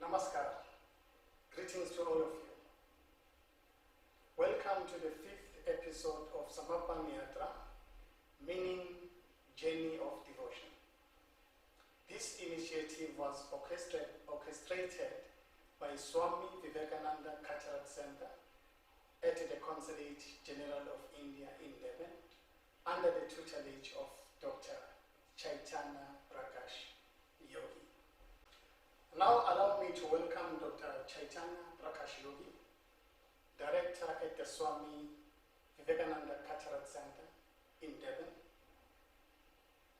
Namaskar. Greetings to all of you. Welcome to the 5th episode of Samarpan Yatra, meaning Journey of Devotion. This initiative was orchestrated by Swami Vivekananda Cultural Center at the Consulate General of India in Devon, under the tutelage of Dr. Chaitanya Prakash Yogi. Now allow me to welcome Dr. Chaitanya Prakash Yogi, Director at the Swami Vivekananda Cultural Center in Devon,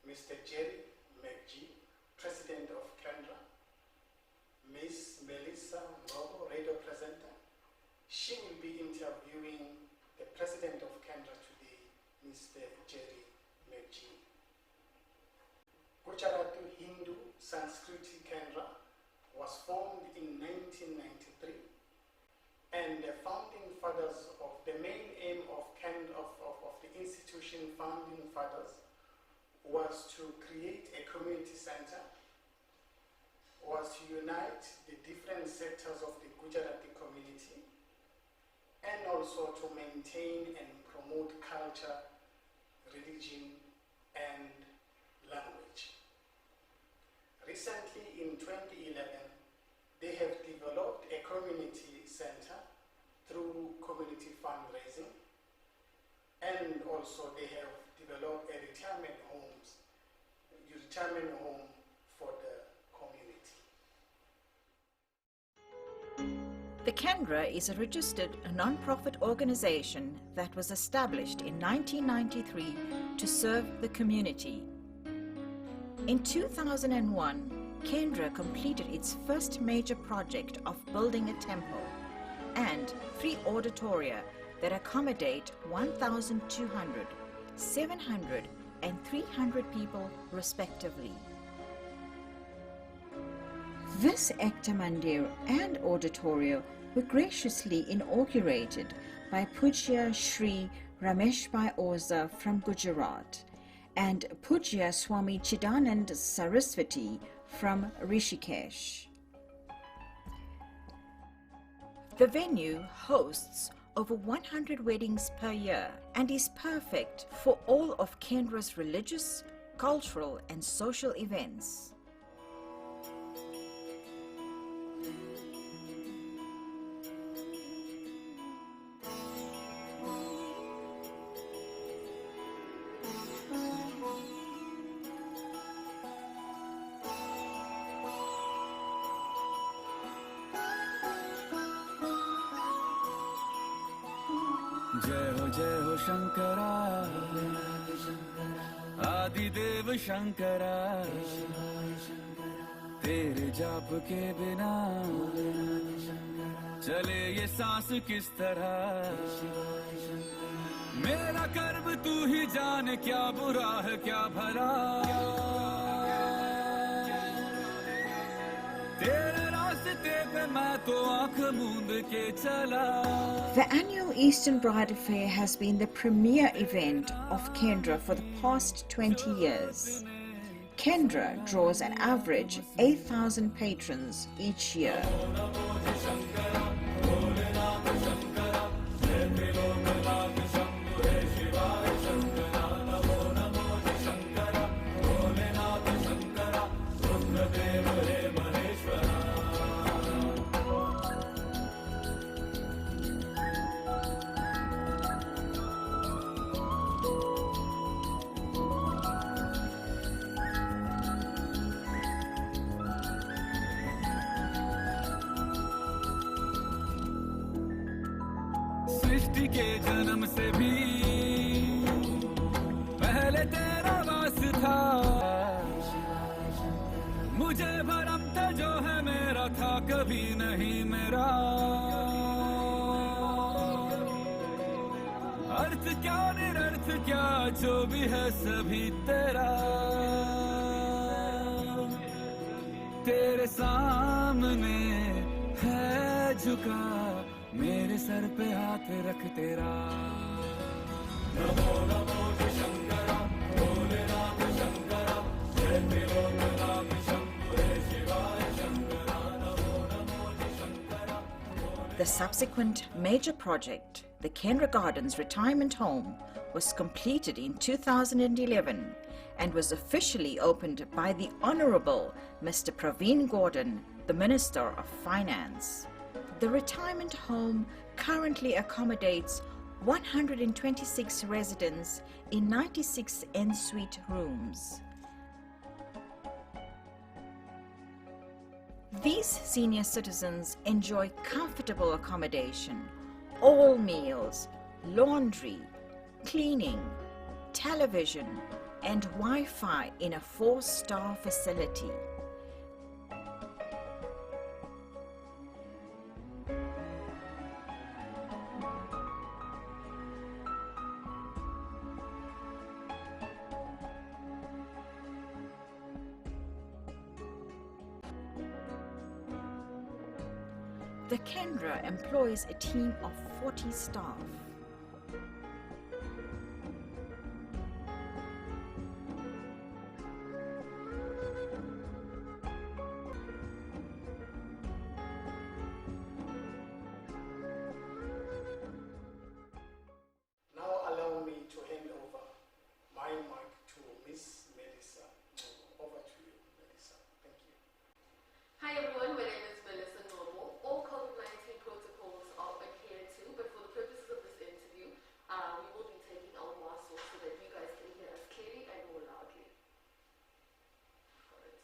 Mr. Jerry Magjee, President of Kendra, Ms. Melissa Mrobo, radio presenter. She will be interviewing the President of Kendra today, Mr. Gujarati Gujarati Hindu Sanskruti Kendra was formed in 1993, and the founding fathers of the main aim of the institution founding fathers was to create a community center, was to unite the different sectors of the Gujarati community, and also to maintain and promote culture, religion, and language. Recently, in 2011, they have developed a community center through community fundraising, and also they have developed a retirement home for the community. The Kendra is a registered non-profit organization that was established in 1993 to serve the community. In 2001, Kendra completed its first major project of building a temple and 3 auditoria that accommodate 1,200, 700, and 300 people respectively. This Ekta Mandir and auditorio were graciously inaugurated by Pujya Shri Rameshbhai Oza from Gujarat and Pujya Swami Chidanand Saraswati from Rishikesh. The venue hosts over 100 weddings per year and is perfect for all of Kendra's religious, cultural, and social events. जय हो शंकरा आदिदेव शंकरा तेरे जाप के बिना चले ये सांस किस तरह मेरा कर्म तू ही जाने क्या बुरा है क्या भला तेरे रास्ते पे मैं तो आंख मूंद के चला. The annual Eastern Bridal Fair has been the premier event of Kendra for the past 20 years. Kendra draws an average 8,000 patrons each year. सृष्टि के जन्म से भी पहले तेरा वास था मुझे भरम था जो है मेरा था कभी नहीं मेरा अर्थ क्या निरर्थ क्या जो भी है सभी तेरा तेरे सामने है झुका मेरे सर पे हाथ रख तेरा नमो नमो शंकरा भोलेनाथ शंकरा जय त्रिलोकनाथ शंभो शिवाय Shankara Namo Namo The subsequent major project, the Kendra Gardens Retirement Home, was completed in 2011 and was officially opened by the Honourable Mr. Praveen Gordhan, the Minister of Finance. The retirement home currently accommodates 126 residents in 96 en-suite rooms. These senior citizens enjoy comfortable accommodation, all meals, laundry, cleaning, television, and Wi-Fi in a 4-star facility. The Kendra employs a team of 40 staff. Now allow me to hand over my mic to Miss Melissa. Over to you, Melissa. Thank you. Hi everyone, my name is Melissa Noble. All COVID-19 protocols are adhered to, but for the purposes of this interview, we will be taking our masks off so that you guys can hear us clearly and more loudly. Got it.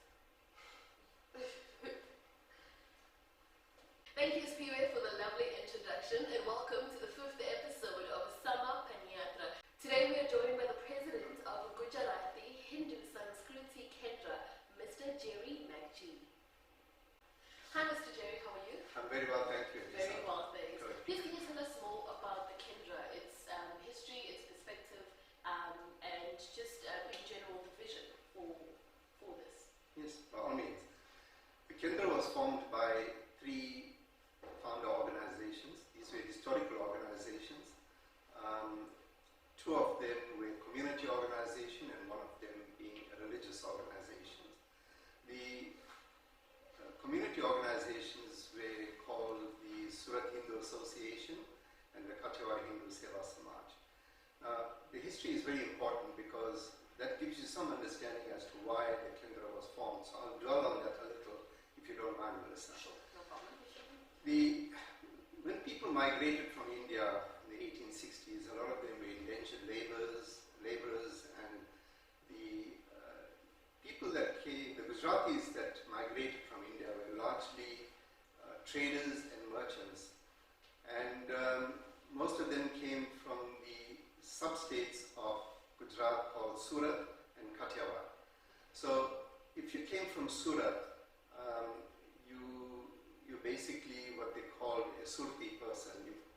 Thank you, Spiwe, for the lovely introduction, and welcome to the 5th episode of Samarpan Yatra. Today we are joined by the president of Gujarati Hindu Sanskruti Kendra, Mr. Magjee. Hi, Mr. Jerry, how are you? I'm very well, thank you. Very well, thanks. Good. Please can you tell us more about the Kendra, its history, its perspective, and just in general the vision for this? Yes, by all means. The Kendra was formed by 3 founder organizations. These were historical organizations. 2 of them were community organization and 1 of them being a religious organization. The community organizations were called the Gujarati Hindu Association and the Gujarati Hindu Samaj. The history is very important because that gives you some understanding as to why the Kendra was formed. So I'll dwell on that a little, if you don't mind, Melissa. Sure, no problem. When people migrated from India in the 1860s, a lot of them were indentured laborers, and the people that came, the Gujaratis that migrated from India were largely traders and merchants, and most of them came from the sub-states of Gujarat called Surat and Kathiawar. So if you came from Surat, you're basically what they call a Surti person.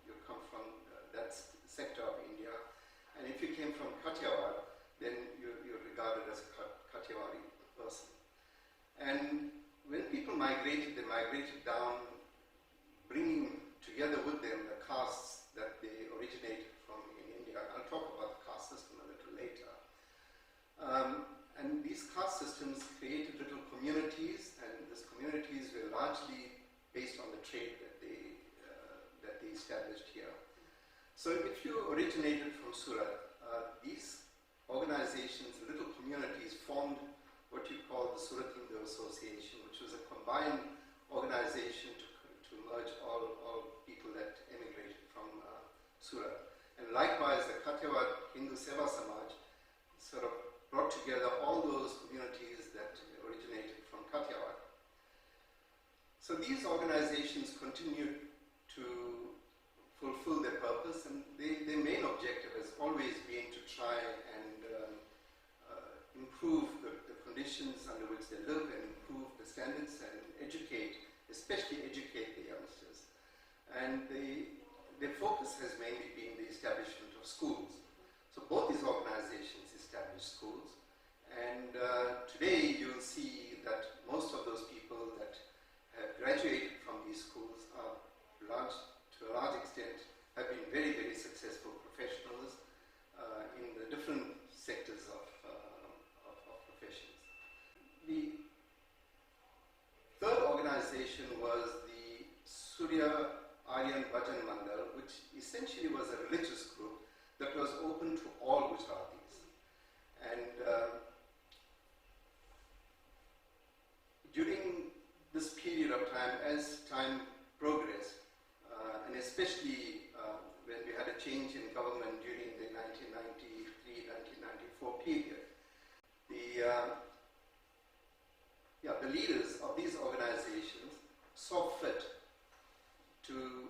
You come from that sector of India. And if you came from Kathiawar, then you're regarded as a Kathiawari person. And when people migrated, they migrated down, bringing together with them the castes that they originated from in India. I'll talk about the caste system a little later. And these caste systems created little communities, and these communities were largely based on the trade that they established here. So if you originated from Surat, these organizations, little communities, formed what you call the Surat Hindu Association, which was a combined organization to merge all people that emigrated from Surat. And likewise, the Kathiawar Hindu Samaj sort of brought together all those communities that originated from Kathiawar. So these organizations continued to fulfill their purpose, and their main objective has always been to try and improve the conditions under which they live and improve the standards and especially educate the youngsters. And their focus has mainly been the establishment of schools. So both these organizations established schools, and today you'll see that most of those people that have graduated from these schools are to a large extent have been very, very successful professionals in the different sectors of professions. The third organization was the Surya Aryan Bhajan Mandal, which essentially was a religious group that was open to all Gujaratis. And during this period of time, as time progressed, and especially when we had a change in government during the 1993-1994 period, the leaders of these organizations saw fit to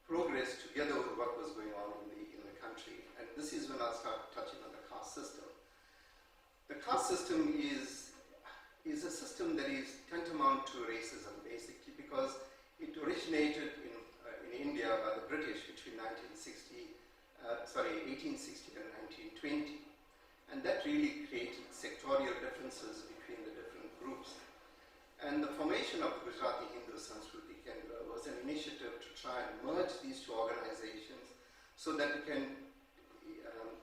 progress together with what was going on in the country. And this is when I started touching on the caste system. The caste system is a system that is tantamount to racism, basically, because it originated in India by the British between 1860 and 1920. And that really created sectorial differences between the different groups. And the formation of the Gujarati Hindu Sanskruti Kendra was an initiative to try and merge these two organizations so that we can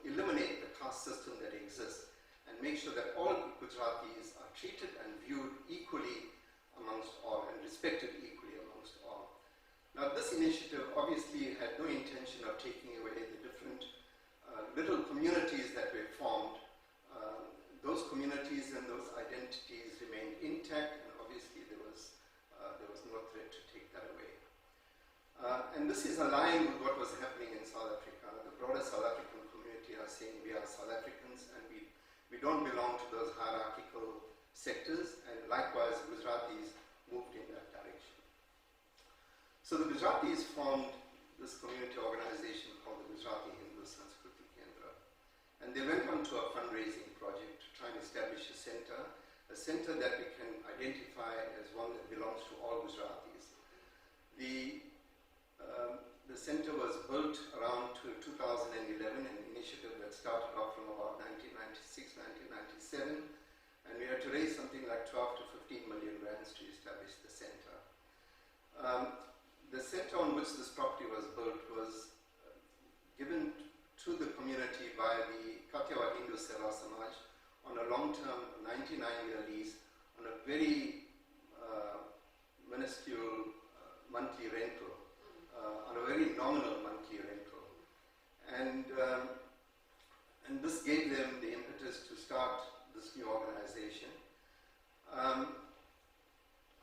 eliminate the caste system that exists and make sure that all Gujaratis are treated and viewed equally amongst all and respected equally amongst all. Now, this initiative obviously had no intention of taking away the different little communities that were formed. Those communities and those identities remained intact, and obviously there was no threat to take that away. And this is aligned with what was happening in South Africa. The broader South African community are saying we are South Africans and we don't belong to those hierarchical sectors, and likewise Gujaratis moved in that direction. So the Gujaratis formed this community organization called the Gujarati Hindu Sanskruti Kendra, and they went on to a fundraising project to try and establish a center that we can identify as one that belongs to all Gujaratis. The center was built around 2011, an initiative that started off from about 1996, 1997, and we had to raise something like 12 to 15 million rands to establish the center. The center on which this property was built was given to the community by the Hindu Samaj on a long-term 99-year lease on a very minuscule monthly rental, on a very nominal monthly rental. And this gave them the impetus to start this new organization.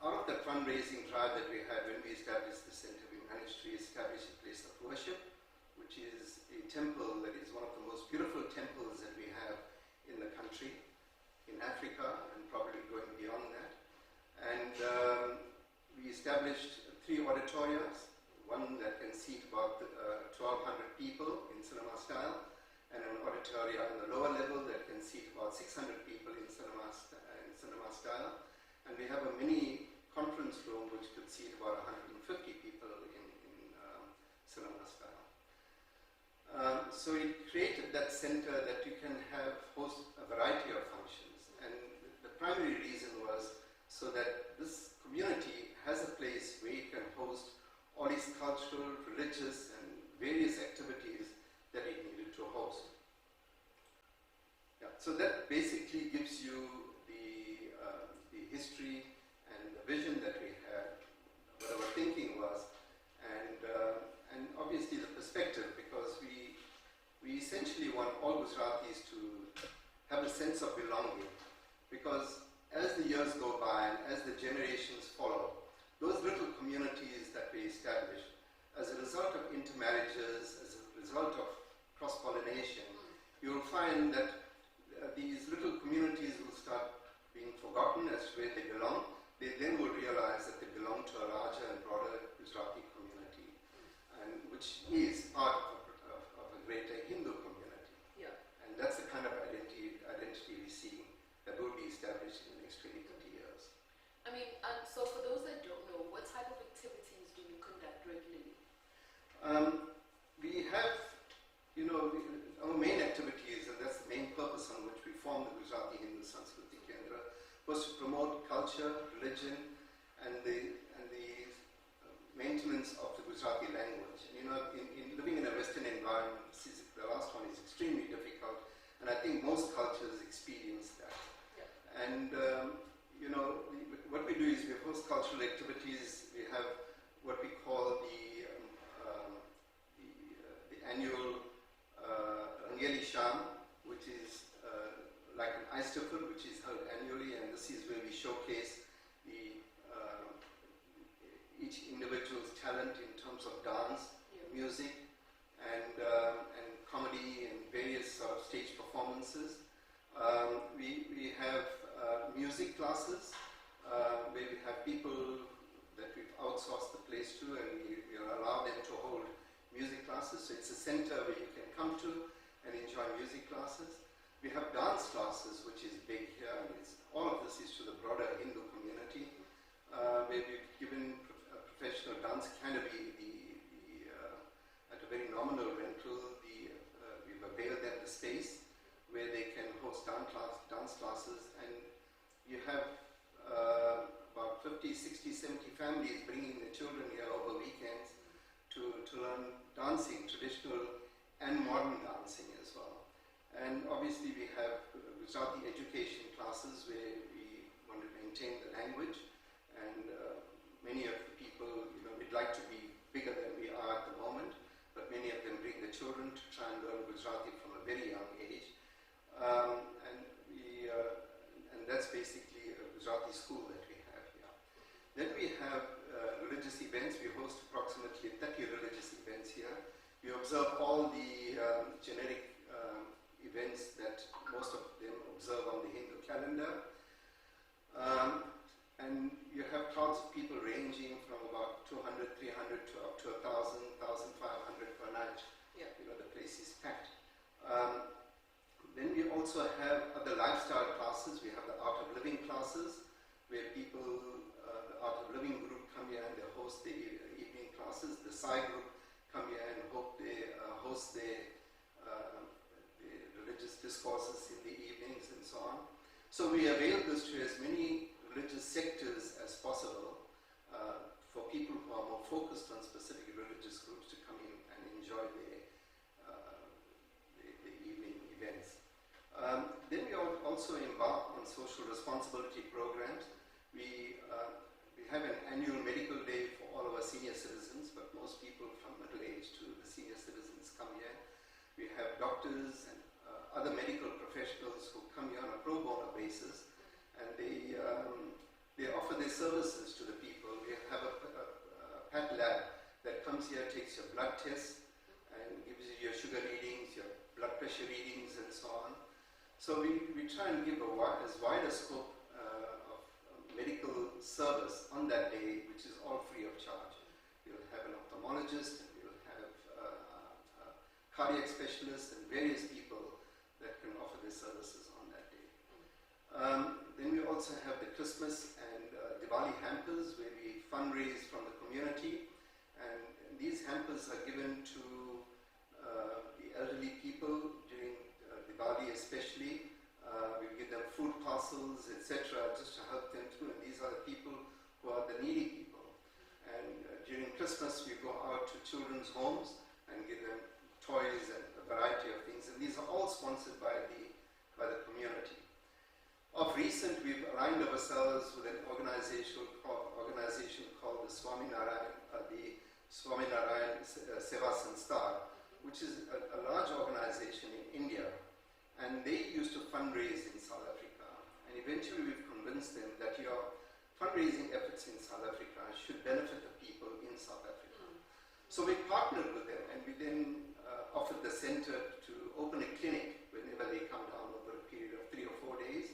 Out of the fundraising drive that we had when we established the center, we managed to establish a place of worship, which is a temple that is one of the most beautiful temples that we have in the country, in Africa, and probably going beyond that. And we established 3 auditoriums, one that can seat about 1,200 people in cinema style, and an auditorium on the lower level that can seat about 600 people in cinema style. And we have a mini conference room which could seat about 150 people in cinema style. So it created that center that you can host a variety of functions. And the primary reason was so that this community has a place where you can host all these cultural, religious, and various activities that it needed to host. Yeah, so that basically gives you the history and the vision that we had, what our thinking was, and obviously the perspective, because we essentially want all Gujaratis to have a sense of belonging, because as the years go by and as the generations follow, those little communities that we establish, as a result of intermarriages, as a result of cross-pollination, you'll find that these little communities will start being forgotten as to where they belong. They then will realize that they belong to a larger and broader Gujarati community, and which is part of a greater Hindu community. Yeah. And that's the kind of identity we see that will be established in the next 20, 30 years. I mean, so for those that don't know, what type of activities do you conduct regularly? We have, our main activities, and that's the main purpose on which we formed the Gujarati Hindu Sanskruti Kendra, was to promote culture, religion, and the maintenance of the Gujarati language. And, in living in a Western environment, the last one is extremely difficult, and I think most cultures experience that. Yeah. And what we do is we host cultural activities. We have what we call the So it's a center where you can come to and enjoy music classes. We have dance classes, which is big here. All of this is to the broader Hindu community, where we've given professional dance academy at a very nominal rental. We've availed them the space where they can host dance classes, and you have about 50, 60, 70 families bringing their children here over weekends to learn dancing, traditional and modern dancing as well. And obviously we have Gujarati education classes where we want to maintain the language, and many of the people, we'd like to be bigger than we are at the moment, but many of them bring the children to try and learn Gujarati from a very young age. And that's basically a Gujarati school that we have here. Then we have religious events. We host approximately 30 religious events here. We observe all the generic events that most of them observe on the Hindu calendar. And you have crowds of people ranging from about 200, 300 to up to 1,000, 1,500 per night. Yeah. The place is packed. Then we also have other lifestyle classes. We have the Art of Living classes, where people, the Art of Living group come here and they host the evening classes. The Sai group come here and host their religious discourses in the evenings and so on. So we avail this to as many religious sectors as possible for people who are more focused on specific religious groups to come in and enjoy the evening events. Then we also embark on social responsibility programs. We have an annual medical day for all of our senior citizens, but most people from middle age to the senior citizens come here. We have doctors and other medical professionals who come here on a pro bono basis, and they offer their services to the people. We have a PAT lab that comes here, takes your blood test, and gives you your sugar readings, your blood pressure readings, and so on. So we try and give as wide a scope of medical service on that day, which is all free of charge. We'll have an ophthalmologist, and we'll have cardiac specialists, and various people that can offer their services on that day. Then we also have the Christmas and Diwali hampers, where we fundraise from the community, and these hampers are given to the elderly people during Diwali especially. We give them food parcels, etc., just to help them too, and these are the people who are the needy people. And during Christmas we go out to children's homes and give them toys and a variety of things, and these are all sponsored by the community. Of recent, we've aligned ourselves with an organization called the Swaminarayan Seva Sanstha, which is a large organization in India, and they used to fundraise in South Africa. And eventually we've convinced them that your fundraising efforts in South Africa should benefit the people in South Africa. So we partnered with them, and we then offered the center to open a clinic whenever they come down over a period of 3 or 4 days.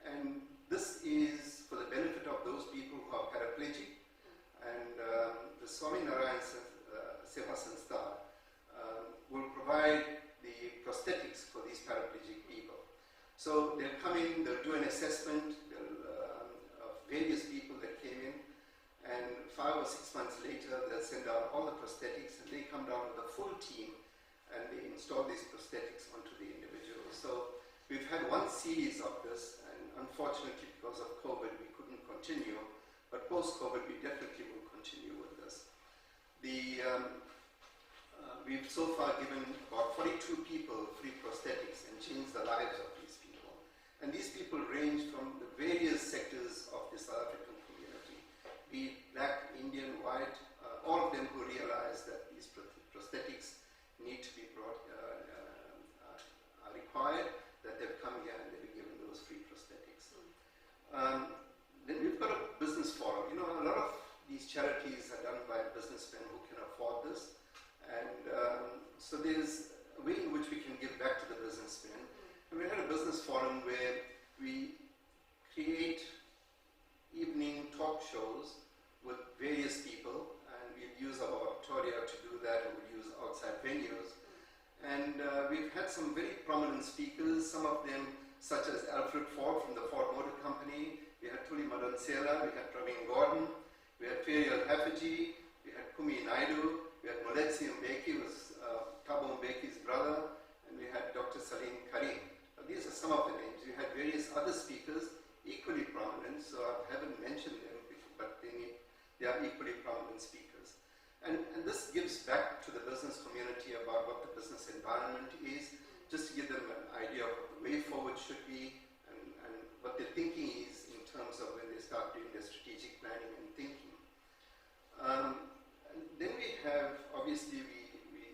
And this is for the benefit of those people who are paraplegic. And the Swaminarayan Seva Sanstha will provide the prosthetics for these paraplegic people. So they'll come in, they'll do an assessment of various people that came in, and 5 or 6 months later they'll send out all the prosthetics, and they come down with a full team and they install these prosthetics onto the individual. So we've had one series of this, and unfortunately because of COVID we couldn't continue, but post-COVID we definitely will continue with this. We've so far given about 42 people free prosthetics and changed the lives of these people. And these people range from the various sectors of the South African community, be it black, Indian, white, all of them who realize that these prosthetics need to be brought, are required, that they've come here and they've been given those free prosthetics. Then we've got a business forum. A lot of these charities are done by businessmen who can afford this. And so there's a way in which we can give back to the businessmen. And we had a business forum where we create evening talk shows with various people, and we'll use our auditorium to do that, and we'll use outside venues. some very prominent speakers, some of them such as Alfred Ford from the Ford Motor Company. We had Tuli Madonsela, we had Praveen Gordon, we had Ferial Haffiji, we had Kumi Naidu, we had Moletsi Mbeki, who was Thabo Mbeki's brother, and we had Dr. Salim Karim. Now, these are some of the names. We had various other speakers, equally prominent, so I haven't mentioned them, but they are equally prominent speakers. And this gives back to the business community about what the business environment is, just to give them an idea of what the way forward should be and what their thinking is in terms of when they start doing their strategic planning and thinking. And then we have, obviously,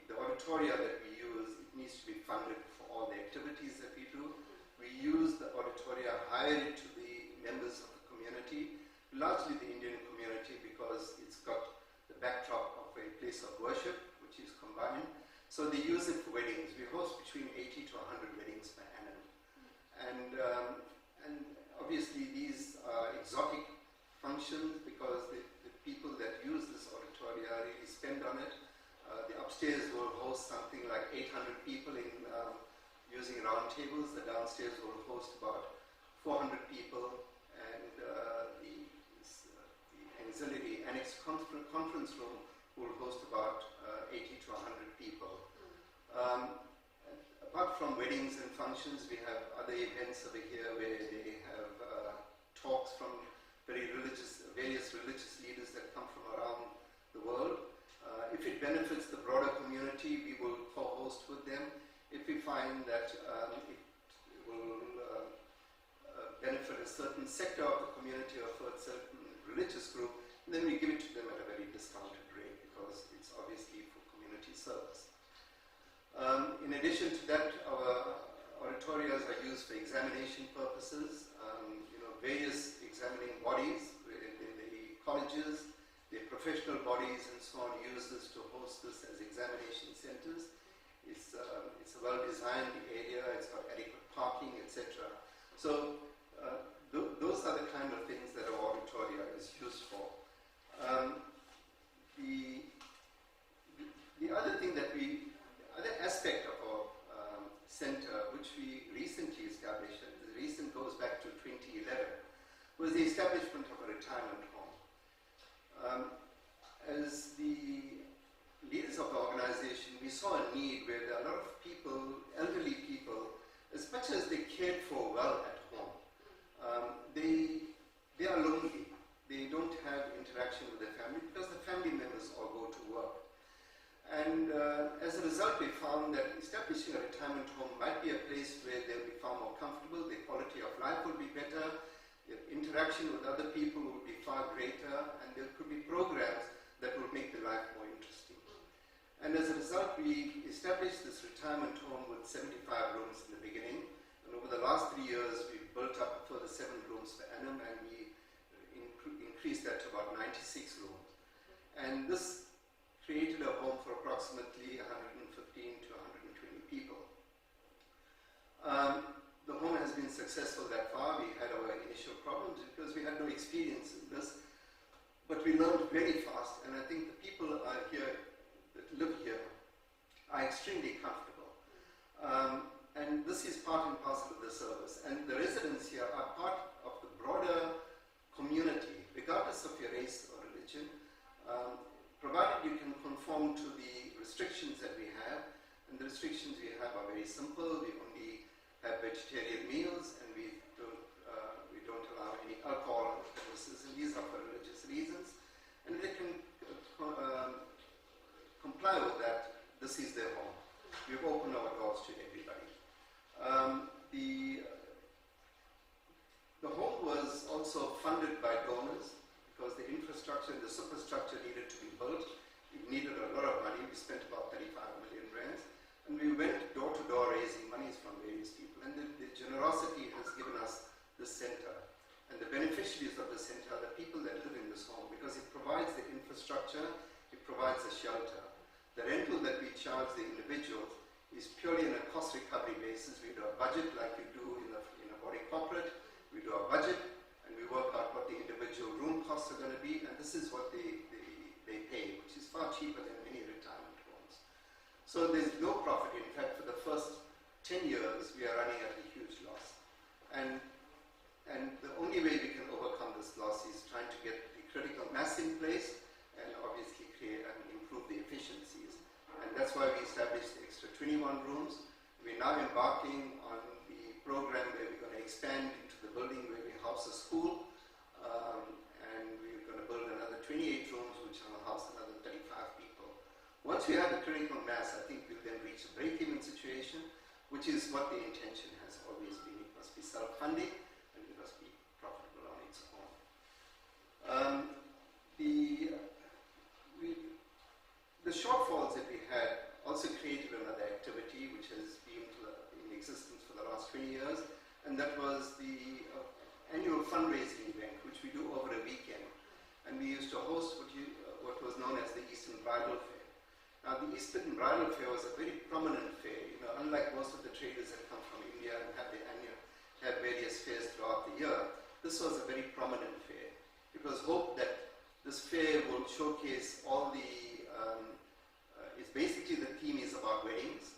the auditoria that we use, it needs to be funded for all the activities that we do. We use the auditoria, hire it to the members of the community, largely the Indian community, because it's got the backdrop of a place of worship, which is combined. So they use it for weddings. We host between 80 to 100 weddings per annum. And obviously these are exotic functions because the people that use this auditoria really spend on it. The upstairs will host something like 800 people in using round tables. The downstairs will host about 400 people, and the auxiliary annex conference room will host about 80 to 100 people. Apart from weddings and functions, we have other events over here where they have talks from various religious leaders that come from around the world. If it benefits the broader community, we will co-host with them. If we find that it will benefit a certain sector of the community or for a certain religious group, then we give it to them at a very discounted rate because it's obviously for community service. In addition to that, our oratorios are used for examination purposes. Various examining bodies, the colleges, the professional bodies and so on use this to host this as examination centers. It's a well-designed area, it's got adequate parking, etc. So those are the kind of things that our auditoria is used for. The other thing that the other aspect of our center, which we recently established, and the recent goes back to 2011, was the establishment of a retirement home. As the leaders of the organization, we saw a need where there are a lot of people, elderly people, as much as they cared for well at home, they are lonely. They don't have interaction with their family because the family members all go to work. And as a result, we found that establishing a retirement home might be a place where they'll be far more comfortable, their quality of life will be better, their interaction with other people will be far greater, and there could be programs that will make their life more interesting. And as a result, we established this retirement home with 75 rooms in the beginning, and over the last 3 years, we've built up a further 7 rooms per annum, and we increased that to about 96 rooms. And this created a home for approximately 115 to 120 people. The home has been successful that far. We had our initial problems because we had no experience in this, but we learned very fast, and I think the people are here, that live here, are extremely comfortable. And this is part and parcel of the service. And the residents here are part of the broader community, regardless of your race or religion, provided you can conform to the restrictions that we have. And the restrictions we have are very simple. We only have vegetarian meals, and we don't allow any alcohol on the premises, and these are for religious reasons. And they can comply with that. This is their home. We've opened our doors to everybody. The home was also funded by donors because the infrastructure and the superstructure needed to be built. It needed a lot of money. We spent about 35 million rands. And we went door to door raising monies from various people. And the generosity has given us this center. And the beneficiaries of the center are the people that live in this home because it provides the infrastructure, it provides a shelter. The rental that we charge the individuals is purely on a cost recovery basis. We do a budget like you do in a body corporate. We do a budget and we work out what the individual room costs are going to be, and this is what they pay, which is far cheaper than many retirement homes. So there's no profit. In fact, for the first 10 years, we are running at a huge loss. And the only way we can overcome this loss is trying to get the critical mass in place and obviously create and improve the efficiencies. And that's why we established the extra 21 rooms. We're now embarking on the program where we're going to expand into the building where we house a school. And we're going to build another 28 rooms, which will house another 35 people. Once we have the critical mass, I think we'll then reach a break-even situation, which is what the intention has always been. It must be self-funding and it must be profitable on its own. The shortfalls that we had also created another activity which has been in existence for the last 20 years, and that was the annual fundraising event, which we do over a weekend. And we used to host what was known as the Eastern Bridal Fair. Now, the Eastern Bridal Fair was a very prominent fair. You know, unlike most of the traders that come from India and have various fairs throughout the year, this was a very prominent fair. It was hoped that this fair will showcase all the, it's basically the theme is about weddings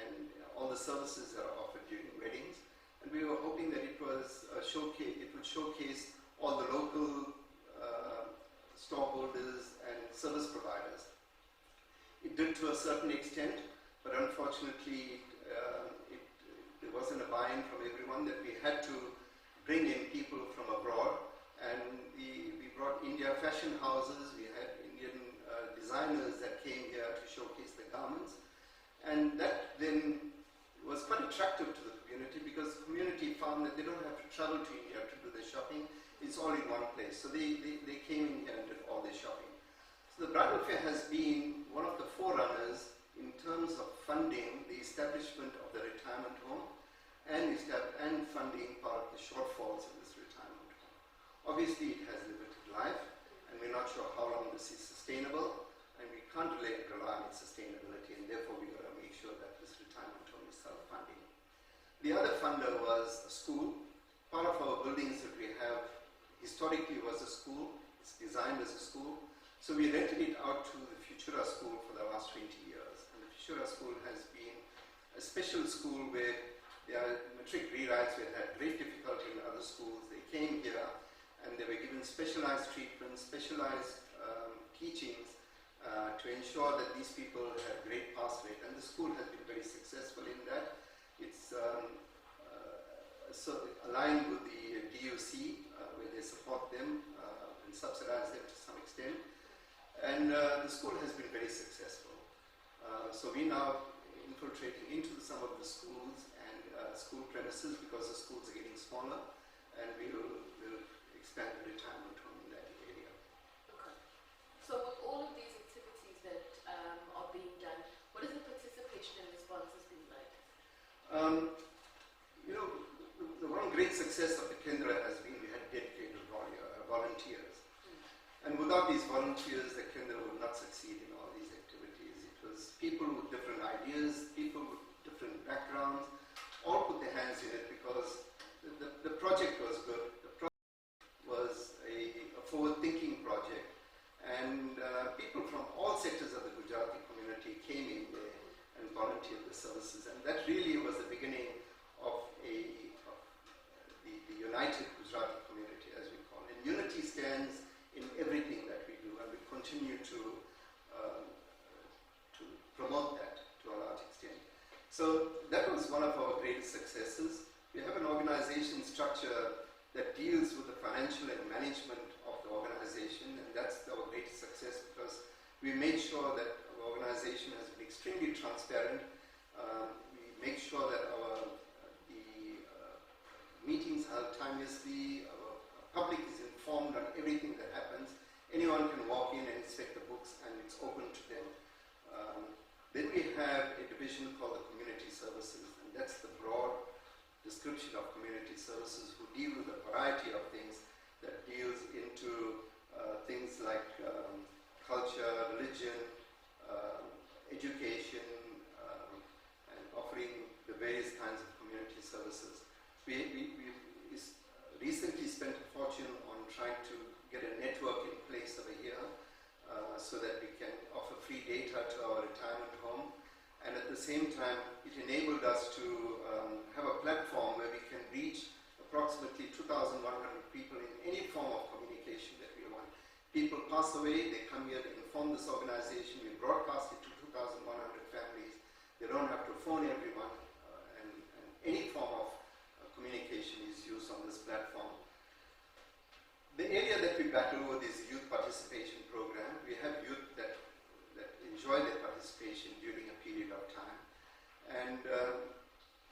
and all the services that are offered during weddings. And we were hoping that it would showcase all the local storeholders and service providers. It did to a certain extent, but unfortunately there wasn't a buy-in from everyone, that we had to bring in people from abroad. And we brought India fashion houses, we had Indian designers that came here to showcase the garments. And that then was quite attractive to the community, because the community found that they don't have to travel to India to do their shopping. It's all in one place. So they came in here and did all their shopping. So the Bridal Fair has been one of the forerunners in terms of funding the establishment of the retirement home and funding part of the shortfalls in this retirement home. Obviously, it has limited life, and we're not sure how long this is sustainable, and we can't rely on its sustainability, and therefore we've got to make sure that this retirement home is self-funding. The other funder was a school. Part of our buildings that we have historically was a school. It's designed as a school. So we rented it out to the Futura School for the last 20 years. And the Futura School has been a special school where their matric rewrites were had great difficulty in other schools. They came here and they were given specialized treatment, specialized teachings to ensure that these people have great pass rate. And the school has been very successful in that. It's so aligned with the DUC, where they support them and subsidize them to some extent. And the school has been very successful. So we're now infiltrating into some of the schools and school premises, because the schools are getting smaller, and we'll expand the retirement home in that area. Okay. So with all of these activities that are being done, what has the participation and responses been like? You know, the one great success of the Kendra has been we had dedicated volunteers. And without these volunteers, the Kendra would not succeed in all these activities. It was people with different ideas, people with different backgrounds, all put their hands in it, because the project was good. The project was a forward-thinking project, and people from all sectors of the Gujarati community came in there and volunteered the services. And that really was the beginning of the united Gujarati community, as we call it. And unity stands in everything that we do, and we continue to promote that to a large extent. So that was one of our greatest successes. We have an organization structure that deals with the financial and management of the organization, and that's our greatest success, because we made sure that our organization has been extremely transparent. We make sure that the meetings are held timelessly, our public is informed on everything that happens. Anyone can walk in and inspect the books, and it's open to them. Then we have a division called the Community Services, and that's the broad description of community services, who deal with a variety of things that deals into things like culture, religion, education, and offering the various kinds of community services. We recently spent a fortune on trying to get a network in place over here, so that we can offer free data to our retirement home, and at the same time it enabled us to have a platform where we can reach approximately 2,100 people in any form of communication that we want. People pass away, they come here, they inform this organization, we broadcast it to 2,100 families. They don't have to phone everyone, and any form of communication is used on this platform. The area that we battle with is the youth participation program. We have youth that enjoy their participation during a period of time, and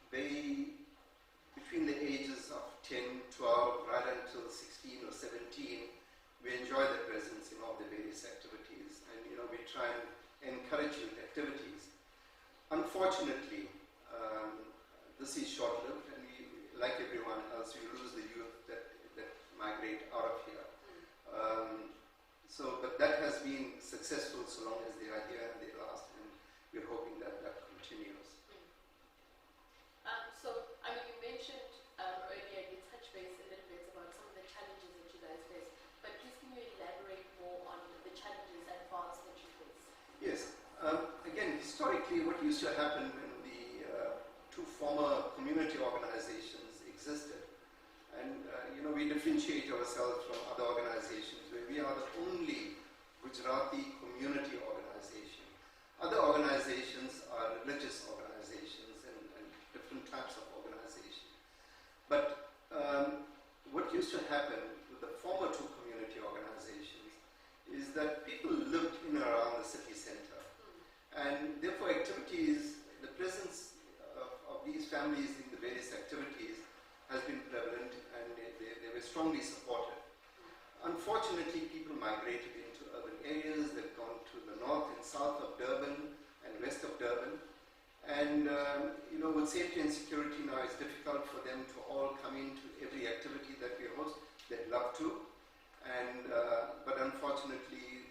they, between the ages of 10, 12, right until 16 or 17, we enjoy their presence in all the various activities, and we try and encourage youth activities. Unfortunately, this is short-lived, and we, like everyone else, we lose the youth that migrate out of here. But that has been successful so long as they are here and they last, and we're hoping that continues. You mentioned earlier, you touched base a little bit about some of the challenges that you guys face, but please can you elaborate more on the challenges and paths that you face? Yes. Again, historically, what used to happen when the two former community organizations existed, and we differentiate ourselves from other organizations where we are the only Gujarati community organization. Other organizations are religious organizations and different types of organizations. But what used to happen with the former two community organizations is that people lived in and around the city center. And therefore activities, the presence of these families in the various activities has been prevalent, and they were strongly supported. Unfortunately, people migrated into urban areas. They've gone to the north and south of Durban and west of Durban. And with safety and security now, it's difficult for them to all come into every activity that we host. They'd love to, but unfortunately,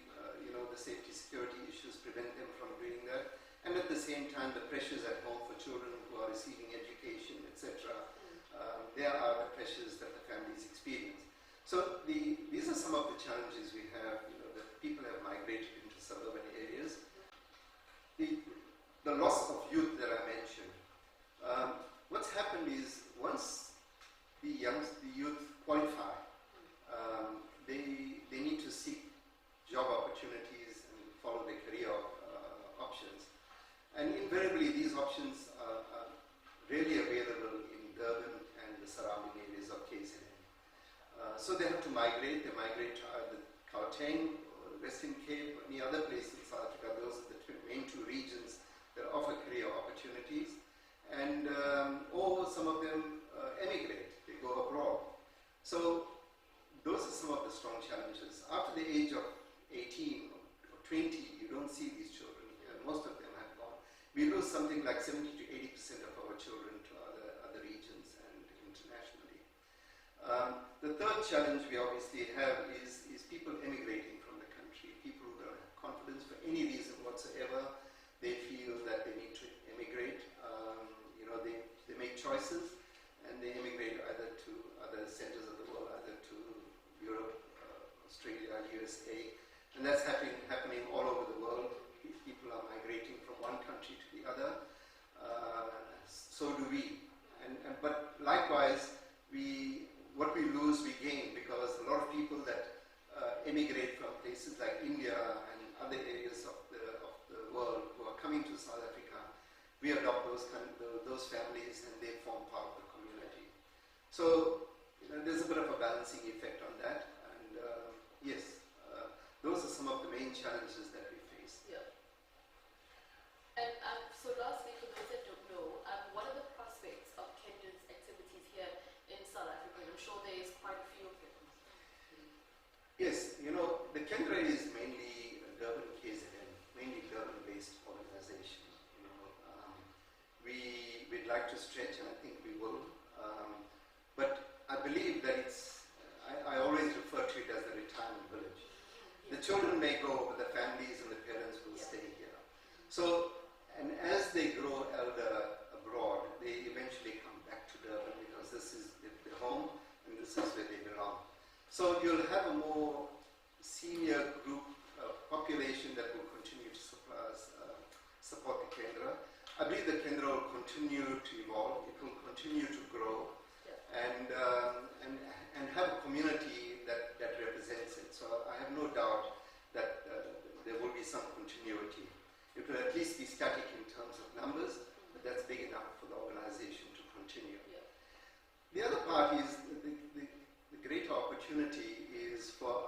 the safety security issues prevent them from doing that. And at the same time, the pressures at home for children who are receiving education, etc. There are the pressures that the families experience. So these are some of the challenges we have, that people have migrated into suburban areas. The loss of youth that I mentioned. What's happened is once the youth qualify, they need to seek job opportunities and follow their career options. And invariably, these options are really available in Durban and the surrounding areas of KZN. So they have to migrate. They migrate to either Gauteng or Western Cape or any other place in South Africa. Those are the main two regions that offer career opportunities. And or some of them emigrate. They go abroad. So those are some of the strong challenges. After the age of 18 or 20, you don't see these children here. Most of them have gone. We lose something like 70 to 80% of our children to other regions and internationally. The third challenge we obviously have is people emigrating from the country. People who don't have confidence for any reason whatsoever. They feel that they need to emigrate. They make choices and they emigrate either to other centers of the world, either to Europe, Australia, USA. And that's happening all over the world. People are migrating from one country to the other. So do we. But likewise, what we lose, we gain, because a lot of people that emigrate from places like India and other areas of the world who are coming to South Africa, we adopt those families and they form part of the community. So there's a bit of a balancing effect on that. And yes, those are some of the main challenges that we face. Yeah. And so lastly, for those that don't know, what are the prospects of Kendra's activities here in South Africa? I'm sure there is quite a few of them. Yes, the Kendra is mainly a Durban KZN, mainly Durban-based organization. We'd like to stretch, and I think we will. But I believe that I always refer to it as the retirement village. The children may go, but the families and the parents will stay here. So, and as they grow elder abroad, they eventually come back to Durban because this is their home and this is where they belong. So you'll have a more senior group population that will continue to support the Kendra. I believe the Kendra will continue to evolve, it will continue to grow, and have a community that represents it. So I have no doubt that there will be some continuity. It will at least be static in terms of numbers, but that's big enough for the organization to continue. Yeah. The other part is the greater opportunity is for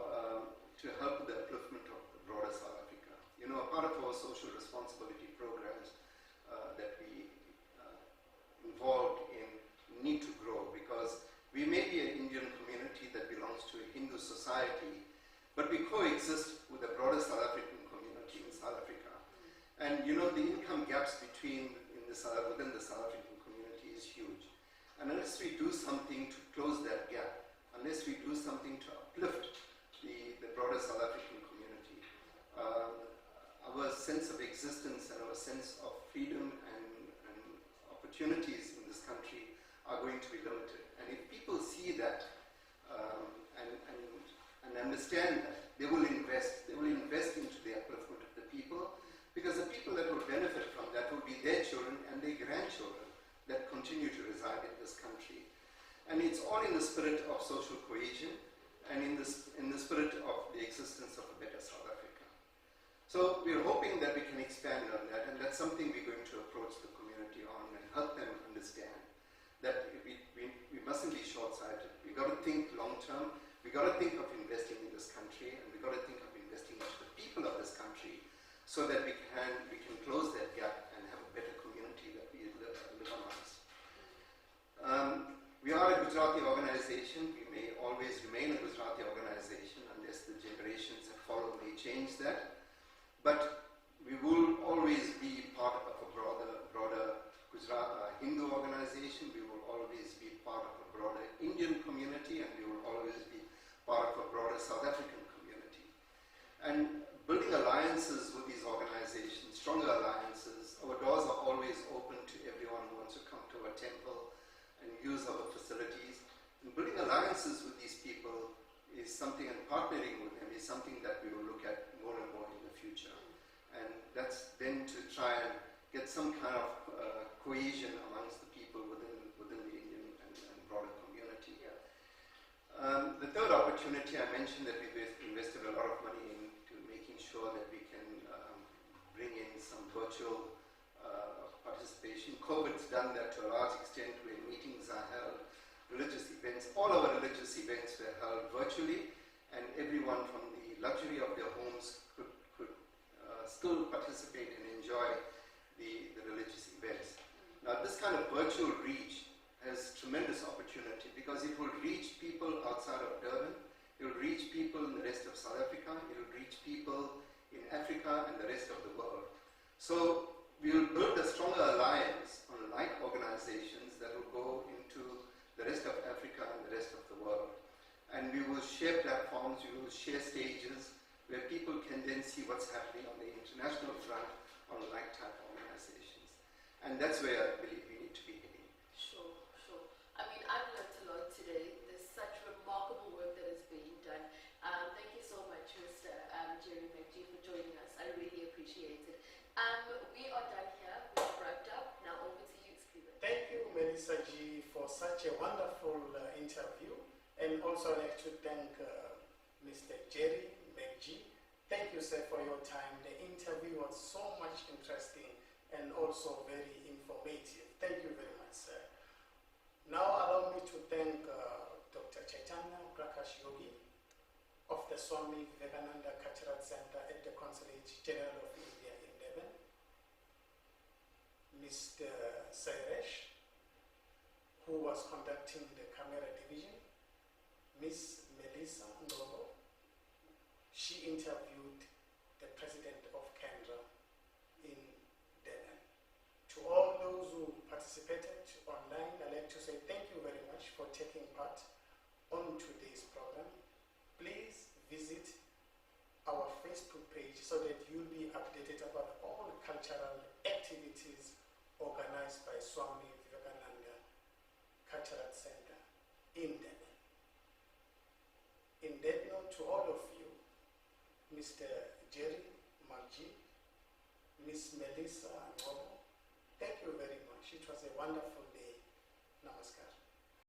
to help with the upliftment of the broader South Africa. You know, a part of our social responsibility programs that we involved in need to grow, because we may be an Indian community that belongs to a Hindu society, but we coexist with the broader South African community in South Africa. And you know, the income gaps within the South African community is huge. And unless we do something to close that gap, unless we do something to uplift the broader South African community, our sense of existence and our sense of freedom and opportunities in this country are going to be limited. And if people see that and understand that, they will invest. They will invest into the upliftment of the people, because the people that will benefit from that will be their children and their grandchildren that continue to reside in this country. And it's all in the spirit of social cohesion and in the spirit of the existence of a better South Africa. So we're hoping that we can expand on that, and that's something we're going to approach the community on and help them understand that we mustn't be short-sighted. We've got to think long-term. We've got to think of investing in this country, and we've got to think of investing into the people of this country, so that we can close that gap and have a better community that we live amongst. We are a Gujarati organization. We may always remain a Gujarati organization unless the generations that follow may change that. But we will always be part of a broader Gujarati Hindu organization. We will always be part of a broader Indian community, and we will always be part of a broader South African community. And building alliances with these organizations, stronger alliances. Our doors are always open to everyone who wants to come to our temple and use our facilities. And building alliances with these people is something, and partnering with them is something that we will look at more and more in the future. And that's then to try and get some kind of cohesion amongst the people within the Indian and broader community. Yeah. The third opportunity, I mentioned that we've invested a lot of money into making sure that we can bring in some virtual participation. COVID's done that to a large extent, where meetings are held, religious events. All our religious events were held virtually, and everyone from the luxury of their homes could still participate and enjoy the religious events. Now, this kind of virtual reach has tremendous opportunity, because it will reach people outside of Durban, it will reach people in the rest of South Africa, it will reach people in Africa and the rest of the world. So we will build a stronger alliance on like organizations that will go into the rest of Africa and the rest of the world. And we will share platforms, we will share stages where people can then see what's happening on the international front on like type organizations. And that's where I believe we need to be heading. Sure. I mean, I've learned a lot today. There's such remarkable work that is being done. Thank you so much, Mr. Jerry Magjee, for joining us. I really appreciate it. We are done here. We've wrapped up. Now over to you, Skriven. Thank you, Melissa G, for such a wonderful interview. And also I'd like to thank Mr. Jerry Magjee. Thank you, sir, for your time. The interview was so much interesting and also very informative. Thank you very much, sir. Now allow me to thank Dr. Chaitanya Prakash Yogi of the Swami Vivekananda Cultural Center at the Consulate General of India in Devon, Mr. Sairesh, who was conducting the camera division, Miss Melissa Ngogo. She interviewed the president of Kendra in Devon. To all those who participated online, I'd like to say thank you very much for taking part on today's program. Please visit our Facebook page so that you'll be updated about all cultural activities organized by Swami Vivekananda Cultural Center in Devon. In that note, to all of you, Mr. Jerry Magjee, Miss Melissa Ngogo, thank you very much. It was a wonderful